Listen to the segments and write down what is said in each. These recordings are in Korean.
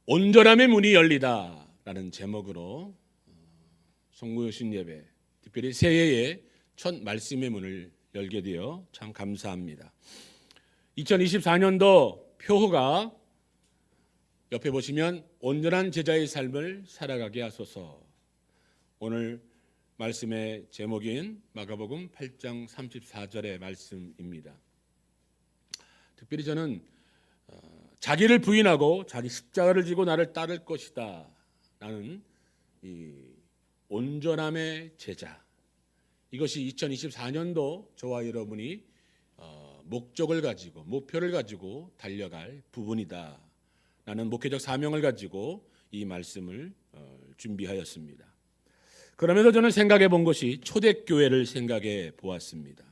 온전함의 문이 열리다라는 제목으로 성구요신 예배, 특별히 새해의 첫 말씀의 문을 열게 되어 참 감사합니다. 2024년도 표어가 옆에 보시면 온전한 제자의 삶을 살아가게 하소서. 오늘 말씀의 제목인 마가복음 8장 34절의 말씀입니다. 특별히 저는 자기를 부인하고 자기 십자가를 지고 나를 따를 것이다 라는 이 온전함의 제자, 이것이 2024년도 저와 여러분이 목적을 가지고 목표를 가지고 달려갈 부분이다 라는 목회적 사명을 가지고 이 말씀을 준비하였습니다. 그러면서 저는 생각해 본 것이 초대교회를 생각해 보았습니다.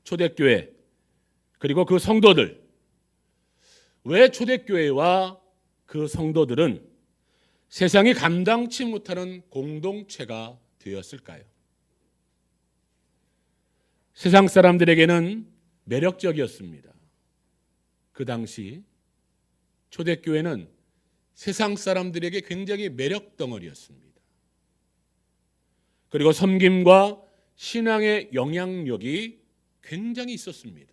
초대교회, 그리고 그 성도들, 왜 초대교회와 그 성도들은 세상이 감당치 못하는 공동체가 되었을까요? 세상 사람들에게는 매력적이었습니다. 그 당시 초대교회는 세상 사람들에게 굉장히 매력 덩어리였습니다. 그리고 섬김과 신앙의 영향력이 굉장히 있었습니다.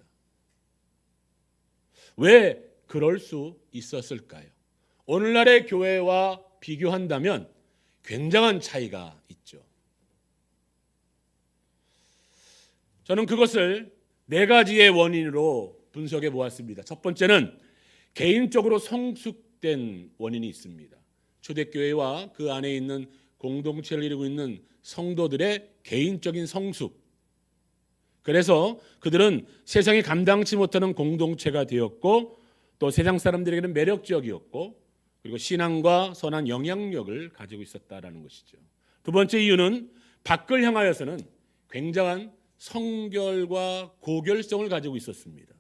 왜 그럴 수 있었을까요? 오늘날의 교회와 비교한다면 굉장한 차이가 있죠. 저는 그것을 네 가지의 원인으로 분석해 보았습니다. 첫 번째는 개인적으로 성숙된 원인이 있습니다. 초대교회와 그 안에 있는 공동체를 이루고 있는 성도들의 개인적인 성숙. 그래서 그들은 세상이 감당치 못하는 공동체가 되었고, 또 세상 사람들에게는 매력적이었고, 그리고 신앙과 선한 영향력을 가지고 있었다라는 것이죠. 두 번째 이유는 밖을 향하여서는 굉장한 성결과 고결성을 가지고 있었습니다.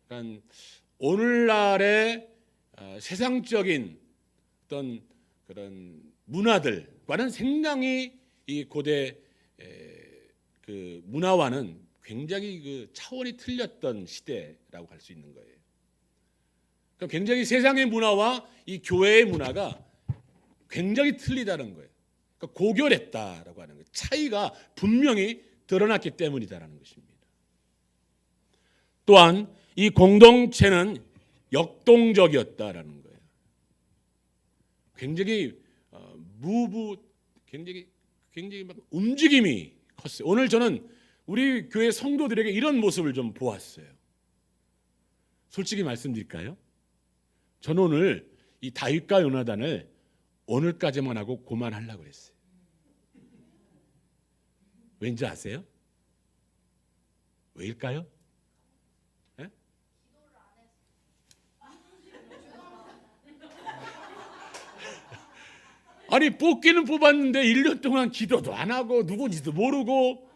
그러니까 오늘날의 세상적인 어떤 그런 문화들과는 상당히 이 고대 그 문화와는 굉장히 그 차원이 틀렸던 시대라고 할 수 있는 거예요. 그러니까 굉장히 세상의 문화와 이 교회의 문화가 굉장히 틀리다는 거예요. 그러니까 고결했다라고 하는 거예요. 차이가 분명히 드러났기 때문이다라는 것입니다. 또한 이 공동체는 역동적이었다라는 거예요. 굉장히 굉장히 막 움직임이 컸어요. 오늘 저는 우리 교회 성도들에게 이런 모습을 좀 보았어요. 솔직히 말씀드릴까요? 저는 오늘 이 다윗과 요나단을 오늘까지만 하고 그만하려고 했어요. 왠지 아세요? 왜일까요? 네? 아니 뽑기는 뽑았는데 1년 동안 기도도 안 하고 누군지도 모르고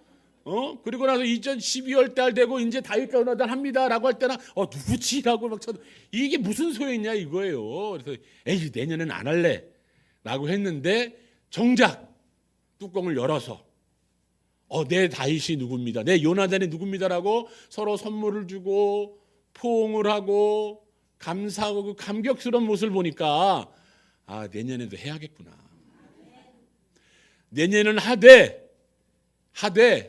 그리고 나서 2012월 달 되고 이제 다윗과 요나단 합니다라고 할 때는 누구지라고 막 쳐도 이게 무슨 소용이냐 이거예요. 그래서 에이 내년엔 안 할래라고 했는데 정작 뚜껑을 열어서 내 다윗이 누굽니다, 내 요나단이 누굽니다라고 서로 선물을 주고 포옹을 하고 감사하고 그 감격스러운 모습을 보니까 내년에도 해야겠구나. 내년은 하되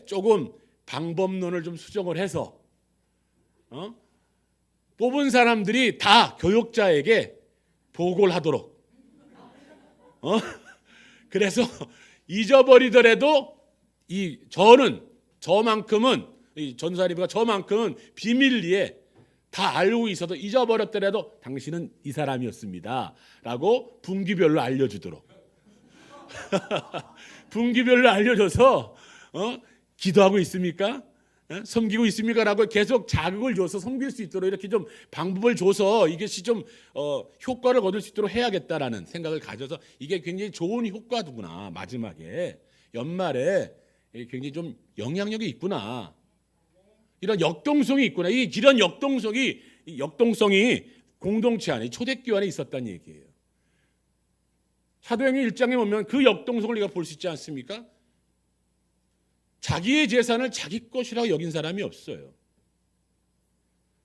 조금 방법론을 좀 수정을 해서 뽑은 사람들이 다 교육자에게 보고를 하도록 그래서 잊어버리더라도 저만큼은 이 전사리비가 저만큼은 비밀리에 다 알고 있어도 잊어버렸더라도 당신은 이 사람이었습니다 라고 분기별로 알려주도록 분기별로 알려줘서 기도하고 있습니까? 섬기고 있습니까? 라고 계속 자극을 줘서 섬길 수 있도록 이렇게 좀 방법을 줘서 이것이 좀 효과를 얻을 수 있도록 해야겠다라는 생각을 가져서 이게 굉장히 좋은 효과구나. 마지막에 연말에 굉장히 좀 영향력이 있구나. 이런 역동성이 있구나. 이런 역동성이 공동체 안에 초대교회 안에 있었다는 얘기예요. 사도행전 1장에 보면 그 역동성을 우리가 볼 수 있지 않습니까? 자기의 재산을 자기 것이라고 여긴 사람이 없어요.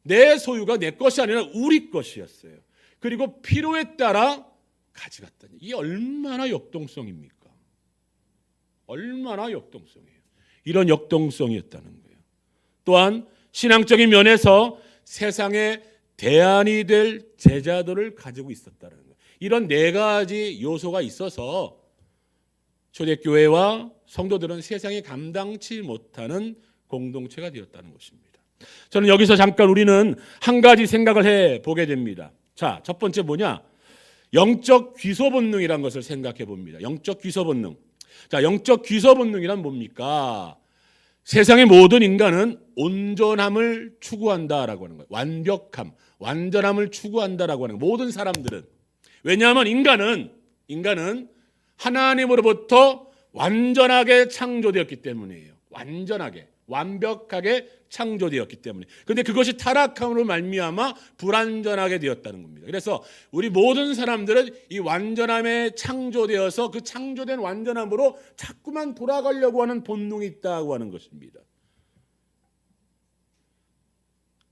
내 소유가 내 것이 아니라 우리 것이었어요. 그리고 필요에 따라 가져갔다니. 이게 얼마나 역동성입니까? 얼마나 역동성이에요. 이런 역동성이었다는 거예요. 또한 신앙적인 면에서 세상의 대안이 될 제자들을 가지고 있었다는 거예요. 이런 네 가지 요소가 있어서 초대교회와 성도들은 세상이 감당치 못하는 공동체가 되었다는 것입니다. 저는 여기서 잠깐 우리는 한 가지 생각을 해보게 됩니다. 자, 첫 번째 뭐냐? 영적 귀소 본능이라는 것을 생각해 봅니다. 영적 귀소 본능. 자, 영적 귀소 본능이란 뭡니까? 세상의 모든 인간은 온전함을 추구한다라고 하는 거예요. 완벽함, 완전함을 추구한다라고 하는 거예요. 모든 사람들은. 왜냐하면 인간은 하나님으로부터 완전하게 창조되었기 때문이에요. 완전하게, 완벽하게 창조되었기 때문에. 그런데 그것이 타락함으로 말미암아 불완전하게 되었다는 겁니다. 그래서 우리 모든 사람들은 이 완전함에 창조되어서 그 창조된 완전함으로 자꾸만 돌아가려고 하는 본능이 있다고 하는 것입니다.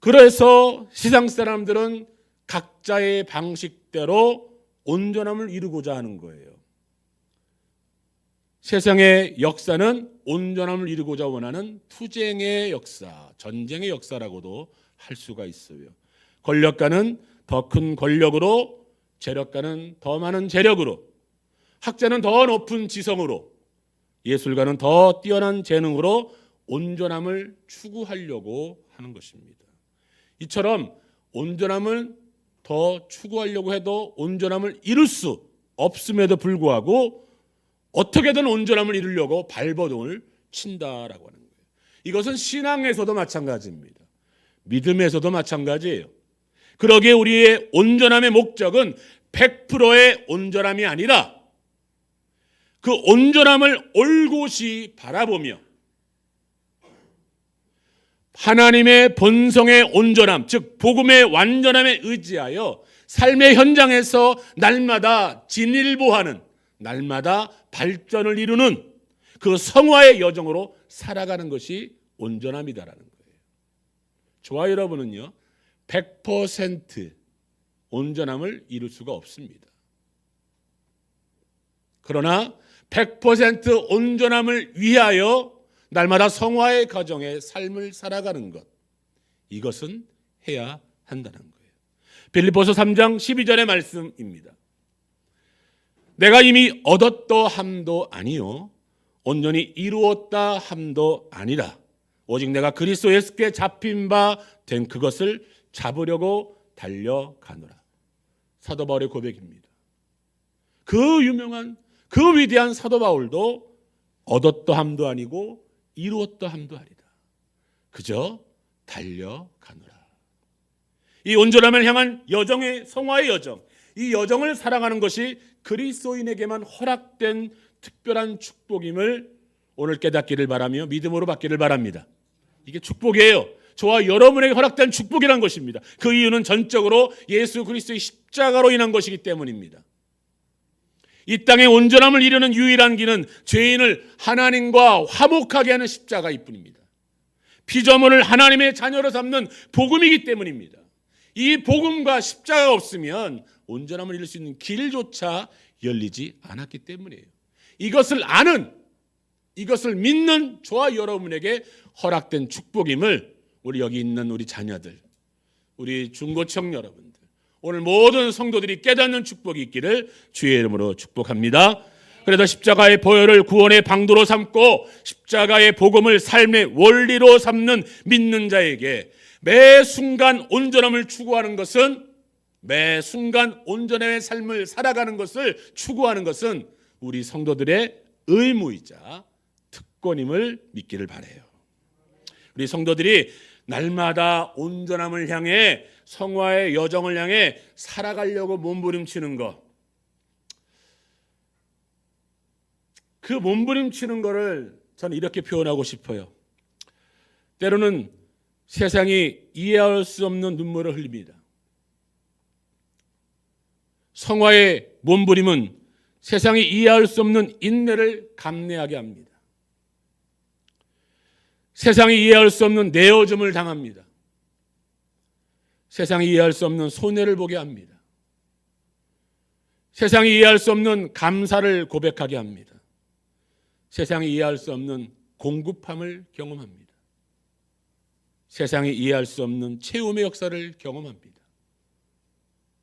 그래서 세상 사람들은 각자의 방식대로 온전함을 이루고자 하는 거예요. 세상의 역사는 온전함을 이루고자 원하는 투쟁의 역사, 전쟁의 역사라고도 할 수가 있어요. 권력가는 더 큰 권력으로, 재력가는 더 많은 재력으로, 학자는 더 높은 지성으로, 예술가는 더 뛰어난 재능으로 온전함을 추구하려고 하는 것입니다. 이처럼 온전함을 더 추구하려고 해도 온전함을 이룰 수 없음에도 불구하고 어떻게든 온전함을 이루려고 발버둥을 친다라고 하는 거예요. 이것은 신앙에서도 마찬가지입니다. 믿음에서도 마찬가지예요. 그러기에 우리의 온전함의 목적은 100%의 온전함이 아니라 그 온전함을 올곧이 바라보며 하나님의 본성의 온전함, 즉 복음의 완전함에 의지하여 삶의 현장에서 날마다 진일보하는, 날마다 발전을 이루는 그 성화의 여정으로 살아가는 것이 온전함이다라는 거예요. 저와 여러분은요 100% 온전함을 이룰 수가 없습니다. 그러나 100% 온전함을 위하여 날마다 성화의 과정의 삶을 살아가는 것, 이것은 해야 한다는 거예요. 빌립보서 3장 12절의 말씀입니다. 내가 이미 얻었다 함도 아니요 온전히 이루었다 함도 아니라 오직 내가 그리스도 예수께 잡힌 바 된 그것을 잡으려고 달려가노라. 사도 바울의 고백입니다. 그 유명한, 그 위대한 사도 바울도 얻었다 함도 아니고 이루었다 함도 아니다. 그저 달려가노라. 이 온전함을 향한 여정의 성화의 여정, 이 여정을 살아가는 것이 그리스도인에게만 허락된 특별한 축복임을 오늘 깨닫기를 바라며 믿음으로 받기를 바랍니다. 이게 축복이에요. 저와 여러분에게 허락된 축복이란 것입니다. 그 이유는 전적으로 예수 그리스도의 십자가로 인한 것이기 때문입니다. 이 땅의 온전함을 이루는 유일한 길은 죄인을 하나님과 화목하게 하는 십자가일 뿐입니다. 피조물을 하나님의 자녀로 삼는 복음이기 때문입니다. 이 복음과 십자가가 없으면 온전함을 이룰 수 있는 길조차 열리지 않았기 때문이에요. 이것을 아는, 이것을 믿는 저와 여러분에게 허락된 축복임을 우리 여기 있는 우리 자녀들, 우리 중고청 여러분들, 오늘 모든 성도들이 깨닫는 축복이 있기를 주의 이름으로 축복합니다. 그래서 십자가의 보혈을 구원의 방도로 삼고 십자가의 복음을 삶의 원리로 삼는 믿는 자에게 매 순간 온전함을 추구하는 것은, 매 순간 온전함의 삶을 살아가는 것을 추구하는 것은 우리 성도들의 의무이자 특권임을 믿기를 바라요. 우리 성도들이 날마다 온전함을 향해, 성화의 여정을 향해 살아가려고 몸부림치는 것, 그 몸부림치는 거를 저는 이렇게 표현하고 싶어요. 때로는 세상이 이해할 수 없는 눈물을 흘립니다. 성화의 몸부림은 세상이 이해할 수 없는 인내를 감내하게 합니다. 세상이 이해할 수 없는 내어줌을 당합니다. 세상이 이해할 수 없는 손해를 보게 합니다. 세상이 이해할 수 없는 감사를 고백하게 합니다. 세상이 이해할 수 없는 공급함을 경험합니다. 세상이 이해할 수 없는 체험의 역사를 경험합니다.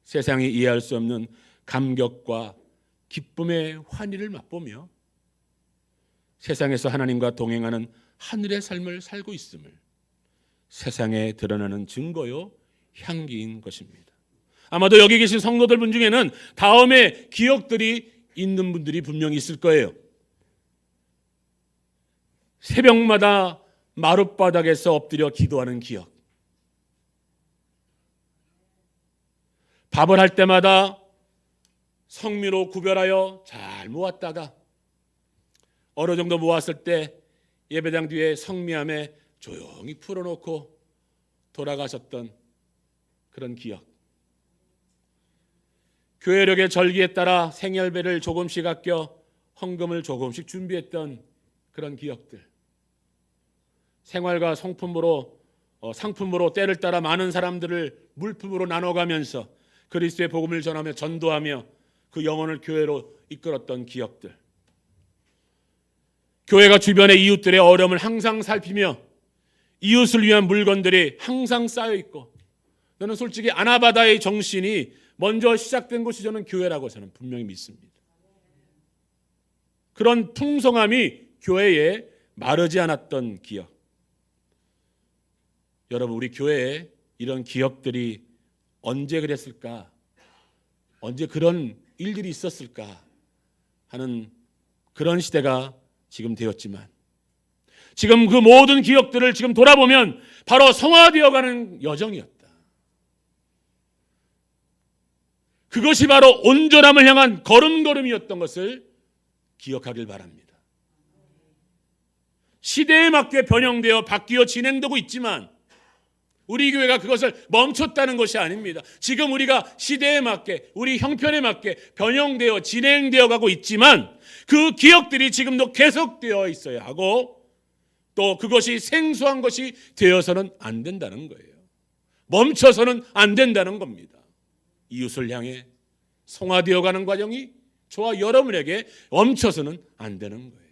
세상이 이해할 수 없는 감격과 기쁨의 환희를 맛보며 세상에서 하나님과 동행하는 하늘의 삶을 살고 있음을 세상에 드러나는 증거요 향기인 것입니다. 아마도 여기 계신 성도들 분 중에는 다음의 기억들이 있는 분들이 분명히 있을 거예요. 새벽마다 마룻바닥에서 엎드려 기도하는 기억, 밥을 할 때마다 성미로 구별하여 잘 모았다가 어느 정도 모았을 때 예배당 뒤에 성미함에 조용히 풀어놓고 돌아가셨던 그런 기억, 교회력의 절기에 따라 생혈배를 조금씩 아껴 헌금을 조금씩 준비했던 그런 기억들, 생활과 상품으로 때를 따라 많은 사람들을 물품으로 나눠가면서 그리스도의 복음을 전하며 전도하며 그 영혼을 교회로 이끌었던 기억들, 교회가 주변의 이웃들의 어려움을 항상 살피며 이웃을 위한 물건들이 항상 쌓여 있고, 저는 솔직히 아나바다의 정신이 먼저 시작된 곳이 저는 교회라고 저는 분명히 믿습니다. 그런 풍성함이 교회에 마르지 않았던 기억. 여러분, 우리 교회에 이런 기억들이 언제 그랬을까? 언제 그런 일들이 있었을까? 하는 그런 시대가 지금 되었지만, 지금 그 모든 기억들을 지금 돌아보면 바로 성화되어가는 여정이었다. 그것이 바로 온전함을 향한 걸음걸음이었던 것을 기억하길 바랍니다. 시대에 맞게 변형되어 바뀌어 진행되고 있지만 우리 교회가 그것을 멈췄다는 것이 아닙니다. 지금 우리가 시대에 맞게, 우리 형편에 맞게 변형되어 진행되어 가고 있지만 그 기억들이 지금도 계속되어 있어야 하고, 또 그것이 생소한 것이 되어서는 안 된다는 거예요. 멈춰서는 안 된다는 겁니다. 이웃을 향해 성화되어 가는 과정이 저와 여러분에게 멈춰서는 안 되는 거예요.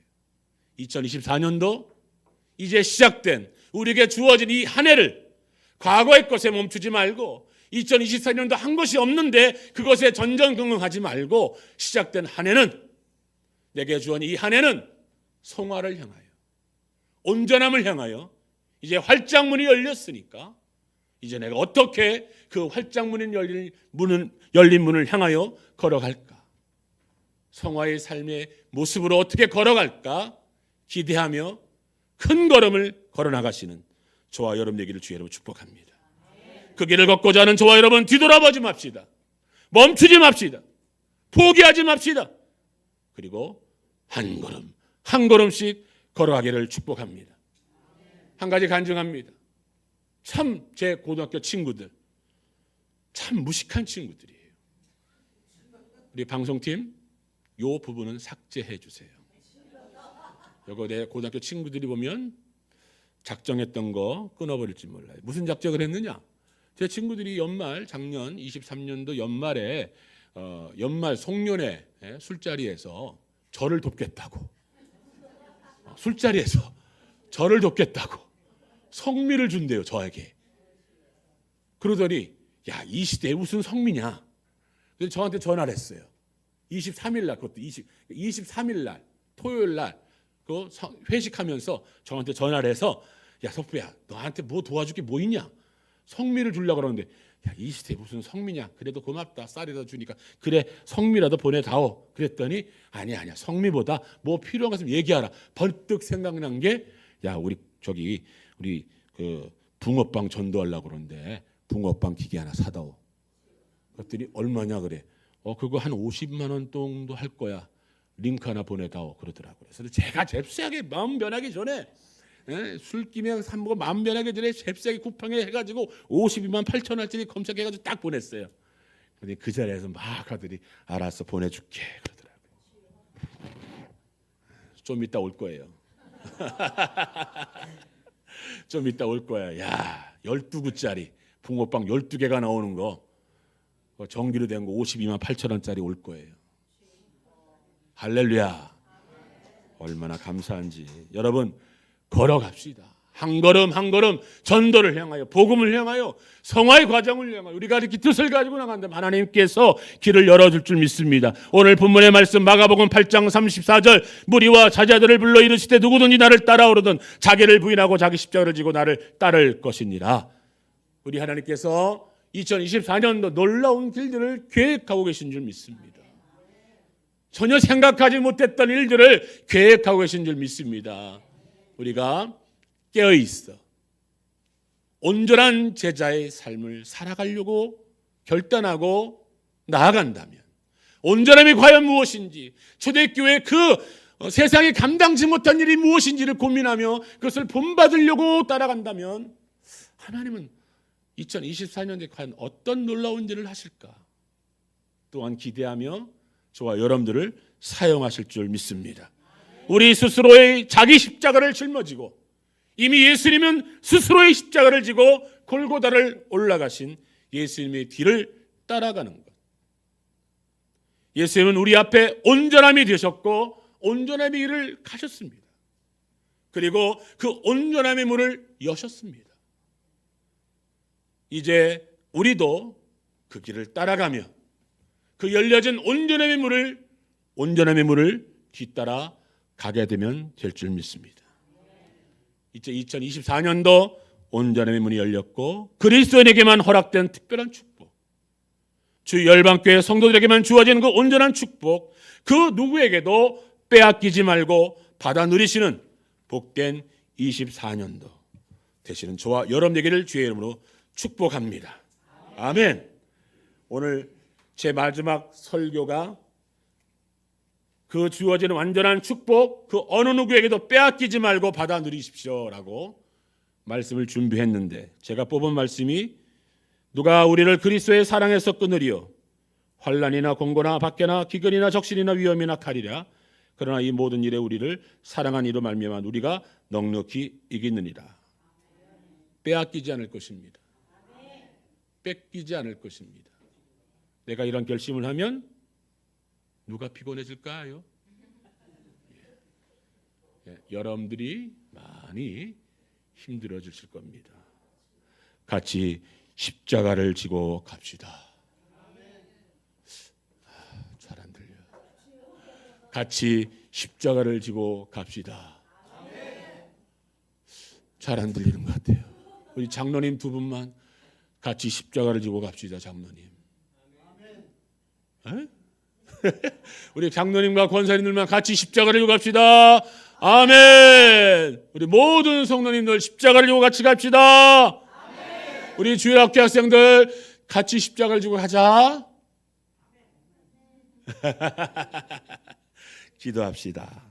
2024년도 이제 시작된 우리에게 주어진 이 한 해를 과거의 것에 멈추지 말고, 2024년도 한 것이 없는데 그것에 전전긍긍하지 말고, 시작된 한 해는, 내게 주어진 이 한 해는 성화를 향하여, 온전함을 향하여, 이제 활짝문이 열렸으니까 이제 내가 어떻게 그 활짝문이 열린 문을 향하여 걸어갈까? 성화의 삶의 모습으로 어떻게 걸어갈까? 기대하며 큰 걸음을 걸어나가시는 저와 여러분 되기를 주의 이름으로 축복합니다. 그 길을 걷고자 하는 저와 여러분, 뒤돌아보지 맙시다. 멈추지 맙시다. 포기하지 맙시다. 그리고 한 걸음 한 걸음씩 걸어가기를 축복합니다. 한 가지 간증합니다. 참 제 고등학교 친구들 참 무식한 친구들이에요. 우리 방송팀 요 부분은 삭제해 주세요. 이거 내 고등학교 친구들이 보면 작정했던 거 끊어버릴지 몰라요. 무슨 작정을 했느냐? 제 친구들이 작년 23년도 연말에 연말 송년회 술자리에서 저를 돕겠다고, 술자리에서 저를 돕겠다고 성미를 준대요, 저에게. 그러더니 야, 이 시대에 무슨 성미냐? 그래서 저한테 전화를 했어요. 23일 날, 그것도 23일 날 토요일 날 그 회식하면서 저한테 전화를 해서, 야, 석부야, 너한테 뭐 도와줄 게 뭐 있냐? 성미를 주려고 그러는데, 야, 이 시대에 무슨 성미냐? 그래도 고맙다, 쌀이라도 주니까 그래, 성미라도 보내다오. 그랬더니 아니야, 성미보다 뭐 필요한 거 있으면 얘기하라. 번뜩 생각난 게, 야, 우리 그 붕어빵 전도하려고 그러는데 붕어빵 기계 하나 사다오. 그랬더니 얼마냐 그래. 그거 한 50만 원 정도 할 거야. 링크 하나 보내다오 그러더라고요. 그래서 제가 잽싸게 마음 변하기 전에, 술김에 산먹어 마음 변하기 전에 잽싸게 쿠팡에 해가지고 52만 8천 원짜리 검색해가지고 딱 보냈어요. 근데 그 자리에서 막 하더니 알았어, 보내줄게 그러더라고요. 좀 이따 올 거예요. 좀 이따 올 거야. 야, 12구짜리 붕어빵 12개가 나오는 거 정기로 된 거 52만 8천 원짜리 올 거예요. 할렐루야. 얼마나 감사한지. 여러분 걸어갑시다. 한 걸음 한 걸음 전도를 향하여, 복음을 향하여, 성화의 과정을 향하여 우리가 이렇게 뜻을 가지고 나간다면 하나님께서 길을 열어줄 줄 믿습니다. 오늘 본문의 말씀 마가복음 8장 34절, 무리와 자자들을 불러 이르시되 누구든지 나를 따라오르든 자기를 부인하고 자기 십자가를 지고 나를 따를 것이니라. 우리 하나님께서 2024년도 놀라운 길들을 계획하고 계신 줄 믿습니다. 전혀 생각하지 못했던 일들을 계획하고 계신 줄 믿습니다. 우리가 깨어있어 온전한 제자의 삶을 살아가려고 결단하고 나아간다면, 온전함이 과연 무엇인지, 초대교회 그 세상이 감당치 못한 일이 무엇인지를 고민하며 그것을 본받으려고 따라간다면 하나님은 2024년에 과연 어떤 놀라운 일을 하실까 또한 기대하며 저와 여러분들을 사용하실 줄 믿습니다. 우리 스스로의 자기 십자가를 짊어지고, 이미 예수님은 스스로의 십자가를 지고 골고다를 올라가신 예수님의 뒤를 따라가는 것. 예수님은 우리 앞에 온전함이 되셨고 온전함의 길을 가셨습니다. 그리고 그 온전함의 문을 여셨습니다. 이제 우리도 그 길을 따라가며 그 열려진 온전함의 문을 뒤따라 가게 되면 될 줄 믿습니다. 이제 2024년도 온전함의 문이 열렸고 그리스도인에게만 허락된 특별한 축복, 주 열방교회 성도들에게만 주어진 그 온전한 축복, 그 누구에게도 빼앗기지 말고 받아 누리시는 복된 24년도 되시는 저와 여러분에게를 주의 이름으로 축복합니다. 아멘. 오늘 제 마지막 설교가 그 주어지는 완전한 축복, 그 어느 누구에게도 빼앗기지 말고 받아 누리십시오라고 말씀을 준비했는데, 제가 뽑은 말씀이 누가 우리를 그리스도의 사랑에서 끊으리요, 환난이나 공고나 박해나 기근이나 적신이나 위험이나 칼이라. 그러나 이 모든 일에 우리를 사랑한 이로 말미암아 우리가 넉넉히 이기느니라. 빼앗기지 않을 것입니다. 뺏기지 않을 것입니다. 내가 이런 결심을 하면 누가 피곤해질까요? 여러분들이 많이 힘들어지실 겁니다. 같이 십자가를 지고 갑시다. 잘 안 들려. 같이 십자가를 지고 갑시다. 잘 안 들리는 것 같아요. 우리 장로님 두 분만 같이 십자가를 지고 갑시다. 장로님. 우리 장로님과 권사님들만 같이 십자가를 지고 갑시다. 아멘. 우리 모든 성도님들 십자가를 지고 같이 갑시다. 아멘. 우리 주일학교 학생들 같이 십자가를 지고 가자. 기도합시다.